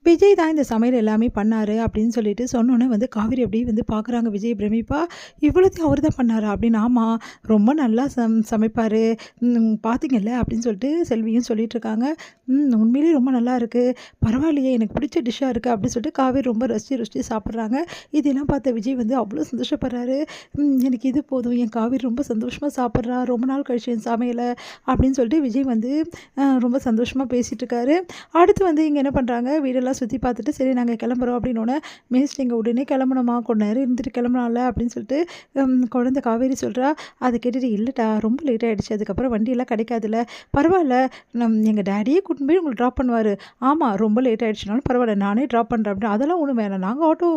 விஜய் தான் இந்த சமையல் எல்லாமே பண்ணாரு அப்படின்னு சொல்லிட்டு சொன்னோன்னே காவேரி அப்படியே பார்க்குறாங்க விஜய் பிரமிப்பா. இவ்வளோத்தையும் அவர் தான் பண்ணாரா அப்படின்னு. ஆமாம், ரொம்ப நல்லா சமைப்பார் பார்த்தீங்கல்ல அப்படின்னு சொல்லிட்டு செல்வியும் சொல்லிட்டு இருக்காங்க. உண்மையிலேயே ரொம்ப நல்லா இருக்குது, பரவாயில்லையே, எனக்கு பிடிச்ச டிஷ்ஷாக இருக்குது அப்படின்னு சொல்லிட்டு காவேரி ரொம்ப ரசித்து ருசித்து சாப்பிட்றாங்க. இதெல்லாம் பார்த்த விஜய் அவ்வளோ சந்தோஷப்படுறாரு. எனக்கு இது போதும், என் காவேரி ரொம்ப சந்தோஷமாக சாப்பிட்றா, ரொம்ப நாள் கழிச்சு என் சமையலை அப்படின்னு சொல்லிட்டு விஜய் ரொம்ப சந்தோஷமாக பேசிகிட்டு இருக்காரு. அடுத்து இங்கே என்ன பண்ணுறாங்க, வீடெல்லாம் சுற்றி பார்த்துட்டு சரி நாங்கள் கிளம்புறோம் அப்படின்னோடனே, மிஸ் நீங்கள் உடனே கிளம்பணுமா, கொஞ்ச நேரம் இருந்துட்டு கிளம்பலாம்ல அப்படின்னு சொல்லிட்டு குழந்தை காவேரி சொல்கிறா. அதை கேட்டுட்டு இல்லைடா ரொம்ப லேட் ஆகிடுச்சு, அதுக்கப்புறம் வண்டியெல்லாம் கிடைக்காதுல்ல, பரவாயில்ல எங்கள் டேடியே கூட்டின்னு போய் உங்களை ட்ராப் பண்ணுவார். ஆமாம் ரொம்ப லேட் ஆகிடுச்சுனாலும் பரவாயில்ல நானே ட்ராப் பண்ணுறேன் அப்படின்னு. அதெல்லாம் ஒன்றும் வேணாம், நாங்கள் ஆட்டோ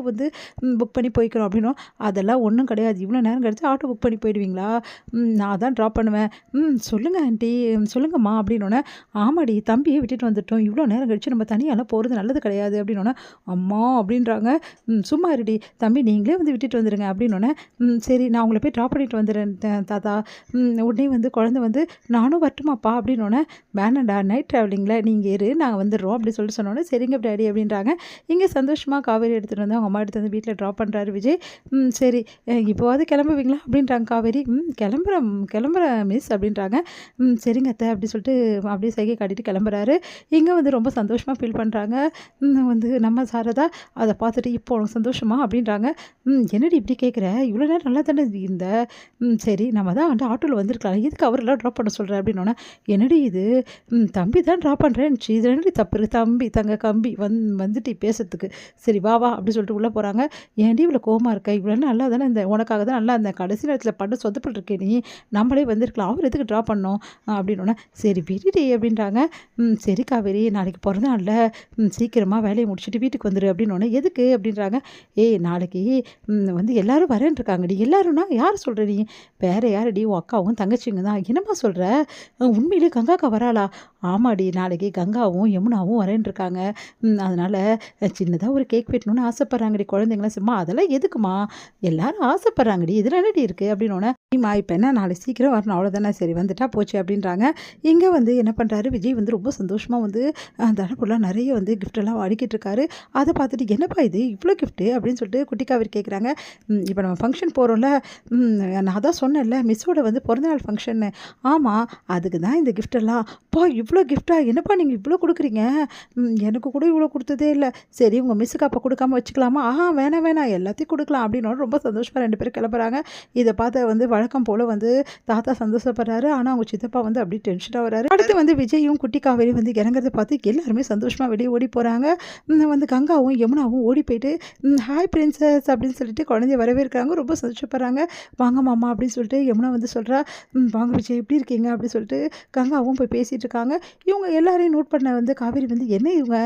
புக் பண்ணி போய்க்கிறோம் அப்படின்னோம். அதெல்லாம் ஒன்றும் கிடையாது, இவ்வளோ நேரம் கழிச்சு ஆட்டோ புக் பண்ணி போயிடுவீங்களா, நான் தான் ட்ராப் பண்ணுவேன். சொல்லுங்கள் ஆண்டி, சொல்லுங்கம்மா அப்படின்னோடனே, ஆமாடி தம்பியை விட்டுட்டு வந்துட்டோம், இவ்வளோ நேரம் கழிச்சு நம்ம தனியாலாம் போகிறது நல்லது கிடையாது அப்படின்னோடனே, அம்மா அப்படின்றாங்க. சும்மா இருடி தம்பி, நீங்களே விட்டுட்டு வந்துடுங்க அப்படின்னோடனே, சரி நான் உங்களை போய் ட்ராப் பண்ணிட்டு வந்துடுறேன் தாத்தா. உடனே குழந்தை நானும் வரட்டுமாப்பா அப்படின்னோடனே, வேணாண்டா நைட் ட்ராவலிங்கில் நீங்கள் இரு, நாங்கள் வந்துடுறோம் அப்படி சொல்லிட்டு சொன்னோன்னே, சரிங்க டேடி அப்படின்றாங்க. இங்கே சந்தோஷமாக காவேரி எடுத்துகிட்டு வந்து அவங்க அம்மா எடுத்து வந்து வீட்டில் ட்ராப் பண்ணுறாரு விஜய். சரி இப்போவாது கிளம்புவீங்களா அப்படின்றாங்க காவேரி. கிளம்புறேன் மிஸ் அப்படின்றாங்க. சரிங்க அத்தை அப்படி சொல்லிட்டு அப்படியே சைகை காட்டிட்டு கிளம்புறாரு. இங்கே ரொம்ப சந்தோஷமாக ஃபீல் பண்ணுறாங்க. நம்ம சாரதா அதை பார்த்துட்டு இப்போ உனக்கு சந்தோஷமா அப்படின்றாங்க. என்னடி இப்படி கேட்குற, இவ்வளோ நேரம் நல்லா தானே இருந்த, சரி நம்ம தான் ஆட்டோவில் வந்திருக்கலாம், எதுக்கு அவரெல்லாம் ட்ராப் பண்ண சொல்கிறேன் அப்படின்னோடனே, என்னடி இது தம்பி தான் ட்ராப் பண்ணுறேன்னுச்சு, இது என்னடி தப்பு, தம்பி தங்க கம்பி வந்துட்டு பேசுறதுக்கு, சரி வா வா அப்படி சொல்லிட்டு உள்ளே போகிறாங்க. ஏன்டி இவ்வளோ கோவமாக இருக்க, இவ்வளோ நல்லா தானே இந்த உனக்காக தான் நல்லா அந்த கடைசி நேரத்தில் பண்ண சொதப்பல் இருக்கே, நீ நம்மளே வந்திருக்கலாம், அவர் எதுக்கு ட்ராப் பண்ணோம் அப்படின்னோடனே, சரி விடுடி அப்படின்றாங்க. சரி காவேரி நாளைக்கு பிறந்த நாளில் சீக்கிரமாக வேலையை முடிச்சுட்டு வீட்டுக்கு வந்துடு அப்படின்னோடனே, எதுக்கு அப்படின்றாங்க. ஏய் நாளைக்கு எல்லோரும் வரேன்ருக்காங்கடி. எல்லாரும்னா யார் சொல்கிற நீ, வேறு யாரடி, உன் அக்காவும் தங்கச்சிங்க தான், என்னம்மா சொல்கிற, உண்மையிலே கங்காக்கா வராளா, ஆமாடி நாளைக்கு கங்காவும் யமுனாவும் வரேன்ருக்காங்க, அதனால் சின்னதாக ஒரு கேக் வெட்டணும்னு ஆசைப்பட்றாங்கடி குழந்தைங்களாம். சும்மா அதெல்லாம் எதுக்குமா, எல்லாரும் ஆசைப்பட்றாங்கடி, இதில் என்னடி இருக்குது அப்படின்னோடனே, நீமா இப்போ என்ன நாளைக்கு சீக்கிரம் வரணும் அவ்வளோதானே, சரி வந்துட்டா போச்சு அப்படின்றாங்க. இங்கே என்ன பண்ணுறாரு விஜய் ரொம்ப சந்தோஷமாக தடப்புலாம் நிறைய கிஃப்டெல்லாம் அடுக்கிட்டு இருக்காரு. அதை பார்த்துட்டு என்னப்பா இது இவ்வளோ கிஃப்ட்டு அப்படின்னு சொல்லிட்டு குட்டிக்காவிரி கேட்குறாங்க. இப்போ நம்ம ஃபங்க்ஷன் போகிறோம்ல, நான் தான் சொன்னேன்ல மிஸ்ஸோட பிறந்தநாள் ஃபங்க்ஷன்னு, ஆமாம் அதுக்கு தான் இந்த கிஃப்டெல்லாம். இவ்வளோ கிஃப்டா, என்னப்பா நீங்கள் இவ்வளோ கொடுக்குறீங்க, எனக்கு கூட இவ்வளோ கொடுத்ததே இல்லை, சரி உங்கள் மிஸ்ஸுக்கு அப்போ கொடுக்காம வச்சுக்கலாமா, வேணாம் வேணாம் எல்லாத்தையும் கொடுக்கலாம் அப்படின்னு ரொம்ப சந்தோஷமாக ரெண்டு பேரும் கிளம்புறாங்க. இதை பார்த்து வழக்கம் போல் தாத்தா சந்தோஷப்படுறாரு. ஆனால் அவங்க சித்தப்பா அப்படி டென்ஷனாக வராரு. அடுத்து விஜயும் குட்டி காவேரி இறங்குறத பார்த்து எல்லாருமே சந்தோஷமாக வெளியே ஓடி போகிறாங்க. கங்காவும் யமுனாவும் ஓடி போயிட்டு ஹாய் பிரின்சஸ் அப்படின்னு சொல்லிட்டு குழந்தைய வரவேற்கிறாங்க. ரொம்ப சந்தோஷப்படுறாங்க. வாங்க மாமா அப்படின்னு சொல்லிட்டு யமுனா சொல்கிறா, வாங்க விஜய் எப்படி இருக்கீங்க அப்படின்னு சொல்லிட்டு கங்காவும் போய் பேசிகிட்டு இருக்காங்க. இவங்க எல்லாரையும் நோட் பண்ண காவேரி என்ன இவங்க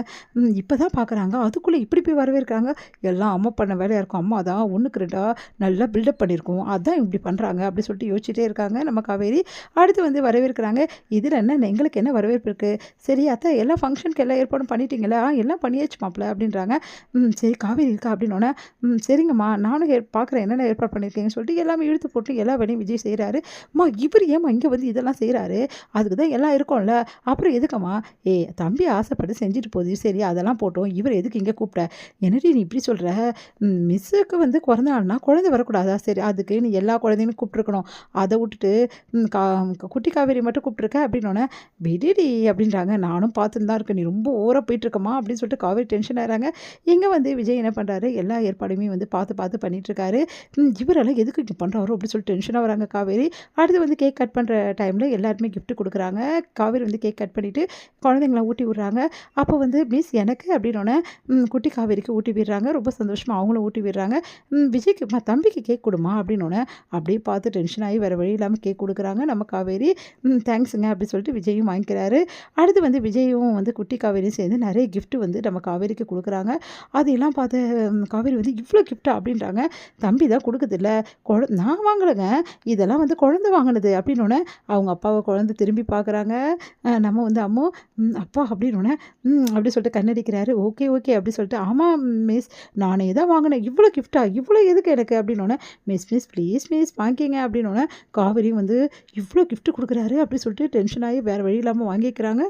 இப்போ தான் பார்க்குறாங்க, அதுக்குள்ளே இப்படி போய் வரவேற்கிறாங்க, எல்லாம் அம்மா பண்ண வேலையாக இருக்கும், அம்மா தான் ஒன்றுக்கு ரெண்டா நல்லா பில்டப் பண்ணியிருக்கோம், அதான் இப்படி பண்ணுறாங்க அப்படி சொல்லிட்டு யோசிச்சுட்டே இருக்காங்க நம்ம காவேரி. அடுத்து வரவேற்கிறாங்க. இதில் என்ன எங்களுக்கு என்ன வரவேற்பு இருக்குது, சரி அத்தை எல்லாம் ஃபங்க்ஷனுக்கு எல்லாம் ஏற்பாடும் பண்ணிட்டீங்களா, எல்லாம் பண்ணியாச்சு மாப்பிள்ள அப்படின்றாங்க. சரி காவேரி இருக்கா அப்படின்னோடனே, சரிங்கம்மா நானும் பார்க்குறேன் என்னென்ன ஏற்பாடு பண்ணியிருக்கீங்கன்னு சொல்லிட்டு எல்லாமே இழுத்து போட்டு எல்லா வேலையும் விஜய் செய்கிறாரு. அம்மா இவர் ஏம்மா இங்கே இதெல்லாம் செய்கிறாரு, அதுக்கு தான் எல்லாம் இருக்கும்ல, அப்புறம் எதுக்கம்மா, தம்பி ஆசைப்பட்டு செஞ்சுட்டு போகுது, சரி அதெல்லாம் போட்டோம், இவர் எதுக்கு இங்கே கூப்பிட்ட, என்னடி நீ இப்படி சொல்கிற, மிஸ்ஸுக்கு பிறந்த நாள்னா குழந்தை வரக்கூடாதா, சரி அதுக்கு நீ எல்லா குழந்தையுமே கூப்பிட்ருக்கணும், அதை விட்டுட்டு குட்டி காவேரி மட்டும் கூப்பிட்ருக்க அப்படின்னோடனே, விடிடி அப்படின்றாங்க. நானும் பார்த்துன்னு தான் இருக்கேன், நீ ரொம்ப ஓவராக போயிட்டுருக்கமா அப்படின்னு சொல்லிட்டு காவேரி டென்ஷன் ஆகிறாங்க. இங்கே விஜய் என்ன பண்ணுறாரு, எல்லா ஏற்பாடுமே பார்த்து பார்த்து பண்ணிகிட்ருக்காரு. இவரெல்லாம் எதுக்கு இங்கே பண்ணுறாரோ அப்படின்னு சொல்லிட்டு டென்ஷனாக வராங்க காவேரி. அடுத்து கேக் கட் பண்ணுற டைமில் எல்லாருமே கிஃப்ட் கொடுக்குறாங்க. காவேரி கேக் கட் பண்ணிவிட்டு குழந்தைங்களாம் ஊட்டி விடுறாங்க. அப்போ மிஸ் எனக்கு அப்படின்னோடனே குட்டி காவேரிக்கு ஊட்டி விடுறாங்க. ரொம்ப சந்தோஷமாக அவங்களும் ஊட்டி விடுறாங்க. விஜய்க்கு தம்பிக்கு கேக் கொடுமா அப்படின்னோடனே அப்படியே பார்த்து டென்ஷன் ஆகி வேறு வழி இல்லாமல் கேக் கொடுக்குறாங்க நம்ம காவேரி. தேங்க்ஸுங்க அப்படின்னு சொல்லிட்டு விஜயும் வாங்கிக்கிறாரு. அடுத்து விஜயும் குட்டி காவேரியும் சேர்ந்து நிறைய கிஃப்ட் நம்ம காவேரிக்கு கொடுக்குறாங்க. அதையெல்லாம் பார்த்து காவேரி இவ்வளோ கிஃப்ட்டா அப்படின்றாங்க. தம்பி தான் கொடுக்குதில்ல, நான் வாங்கலைங்க, இதெல்லாம் குழந்தை வாங்கினது அப்படின்னோடனே அவங்க அப்பாவை குழந்தை திரும்பி பார்க்குறாங்க. நம்ம அம்மோ அப்பா அப்படின்னோடனே அப்படி சொல்லிட்டு கண்ணடிக்கிறாரு. ஓகே ஓகே அப்படி சொல்லிட்டு, ஆமாம் மிஸ் நானே தான் வாங்கினேன், இவ்வளோ கிஃப்ட்டா, இவ்வளோ எதுக்கு எனக்கு அப்படின்னோடனே, மிஸ் ப்ளீஸ் மிஸ் வாங்கிக்கிங்க அப்படின்னோடனே காவேரி இவ்வளோ கிஃப்ட் கொடுக்குறாரு அப்படி சொல்லிட்டு டென்ஷன் ஆகி வேறு வழி இல்லாமல் வாங்கிக்கிறாங்க.